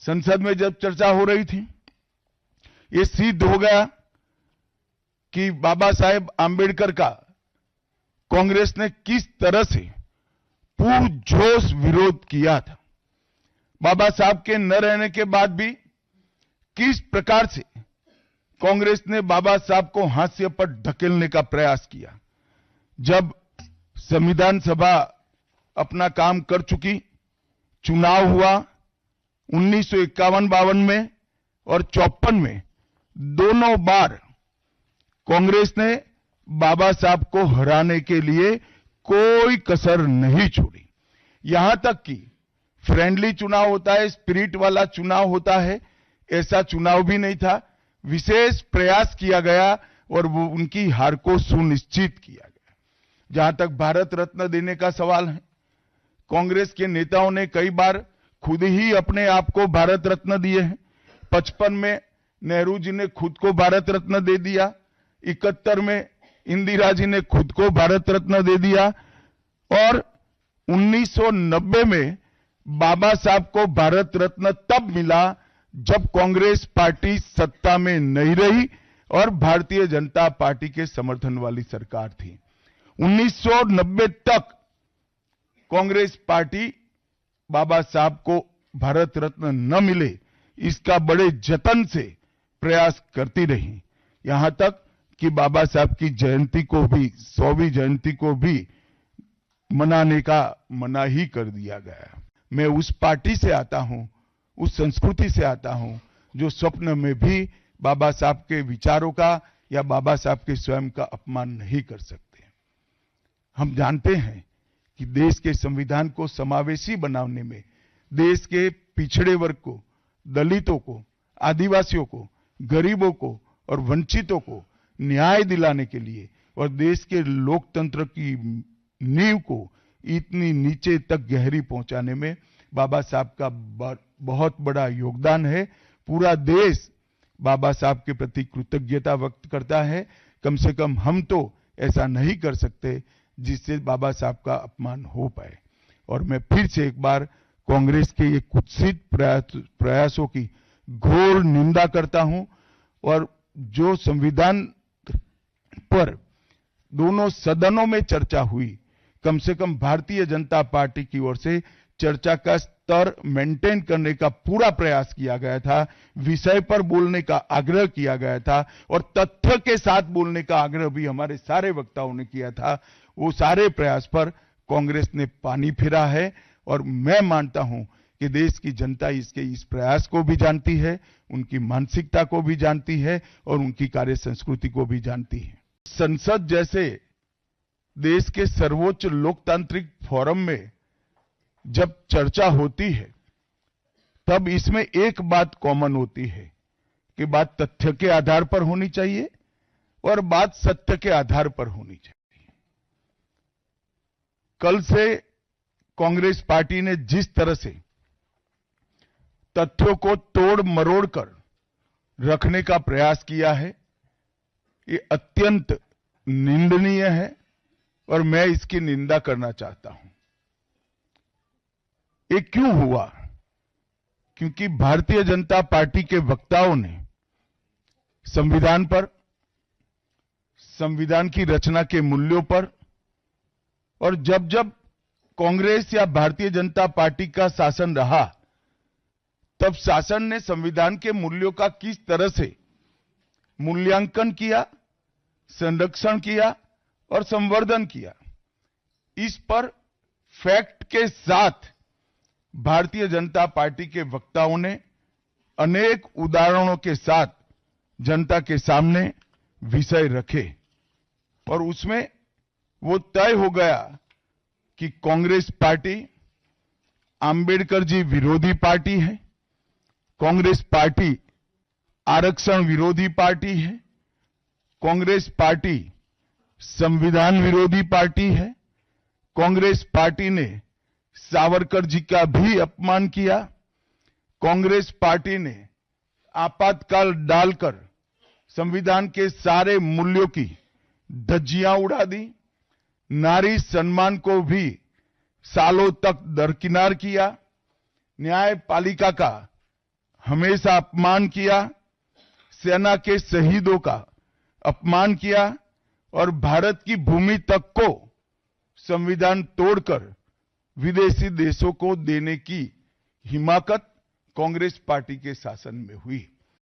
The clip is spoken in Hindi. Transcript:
संसद में जब चर्चा हो रही थी, ये सिद्ध हो गया कि बाबा साहेब आंबेडकर का कांग्रेस ने किस तरह से पुरजोश विरोध किया था। बाबा साहब के न रहने के बाद भी किस प्रकार से कांग्रेस ने बाबा साहब को हाशिए पर ढकेलने का प्रयास किया। जब संविधान सभा अपना काम कर चुकी, चुनाव हुआ 1951-52 में और 54 में, दोनों बार कांग्रेस ने बाबा साहब को हराने के लिए कोई कसर नहीं छोड़ी। यहां तक कि फ्रेंडली चुनाव होता है, स्पिरिट वाला चुनाव होता है, ऐसा चुनाव भी नहीं था। विशेष प्रयास किया गया और वो उनकी हार को सुनिश्चित किया गया। जहां तक भारत रत्न देने का सवाल है, कांग्रेस के नेताओं ने कई बार खुद ही अपने आप को भारत रत्न दिए हैं। 55 में नेहरू जी ने खुद को भारत रत्न दे दिया, 71 में इंदिरा जी ने खुद को भारत रत्न दे दिया और 1990 में बाबा साहब को भारत रत्न तब मिला जब कांग्रेस पार्टी सत्ता में नहीं रही और भारतीय जनता पार्टी के समर्थन वाली सरकार थी। 1990 तक कांग्रेस पार्टी बाबा साहब को भारत रत्न न मिले, इसका बड़े जतन से प्रयास करती रही। यहां तक कि बाबा साहब की जयंती को भी, 100वीं जयंती को भी मनाने का मना ही कर दिया गया। मैं उस पार्टी से आता हूं, उस संस्कृति से आता हूं जो स्वप्न में भी बाबा साहब के विचारों का या बाबा साहब के स्वयं का अपमान नहीं कर सकते। हम जानते हैं कि देश के संविधान को समावेशी बनाने में, देश के पिछड़े वर्ग को, दलितों को, आदिवासियों को, गरीबों को और वंचितों को न्याय दिलाने के लिए और देश के लोकतंत्र की नींव को इतनी नीचे तक गहरी पहुंचाने में बाबा साहब का बहुत बड़ा योगदान है। पूरा देश बाबा साहब के प्रति कृतज्ञता व्यक्त करता है। कम से कम हम तो ऐसा नहीं कर सकते जिससे बाबा साहब का अपमान हो पाए। और मैं फिर से एक बार कांग्रेस के ये कुत्सित प्रयासों की घोर निंदा करता हूं और जो संविधान पर दोनों सदनों में चर्चा हुई, कम से कम भारतीय जनता पार्टी की ओर से चर्चा का स्तर मेंटेन करने का पूरा प्रयास किया गया था, विषय पर बोलने का आग्रह किया गया था और तथ्य के साथ बोलने का आग्रह भी हमारे सारे वक्ताओं ने किया था। वो सारे प्रयास पर कांग्रेस ने पानी फिरा है और मैं मानता हूं कि देश की जनता इसके इस प्रयास को भी जानती है, उनकी मानसिकता को भी जानती है और उनकी कार्य संस्कृति को भी जानती है। संसद जैसे देश के सर्वोच्च लोकतांत्रिक फोरम में जब चर्चा होती है तब इसमें एक बात कॉमन होती है कि बात तथ्य के आधार पर होनी चाहिए और बात सत्य के आधार पर होनी चाहिए। कल से कांग्रेस पार्टी ने जिस तरह से तथ्यों को तोड़ मरोड़ कर रखने का प्रयास किया है, ये अत्यंत निंदनीय है और मैं इसकी निंदा करना चाहता हूं। ये क्यों हुआ? क्योंकि भारतीय जनता पार्टी के वक्ताओं ने संविधान पर, संविधान की रचना के मूल्यों पर और जब जब कांग्रेस या भारतीय जनता पार्टी का शासन रहा तब शासन ने संविधान के मूल्यों का किस तरह से मूल्यांकन किया, संरक्षण किया और संवर्धन किया, इस पर फैक्ट के साथ भारतीय जनता पार्टी के वक्ताओं ने अनेक उदाहरणों के साथ जनता के सामने विषय रखे और उसमें वो तय हो गया कि कांग्रेस पार्टी आंबेडकर जी विरोधी पार्टी है, कांग्रेस पार्टी आरक्षण विरोधी पार्टी है, कांग्रेस पार्टी संविधान विरोधी पार्टी है, कांग्रेस पार्टी ने सावरकर जी का भी अपमान किया, कांग्रेस पार्टी ने आपातकाल डालकर संविधान के सारे मूल्यों की धज्जियां उड़ा दी, नारी सम्मान को भी सालों तक दरकिनार किया, न्यायपालिका का हमेशा अपमान किया, सेना के शहीदों का अपमान किया और भारत की भूमि तक को संविधान तोड़कर विदेशी देशों को देने की हिमाकत कांग्रेस पार्टी के शासन में हुई।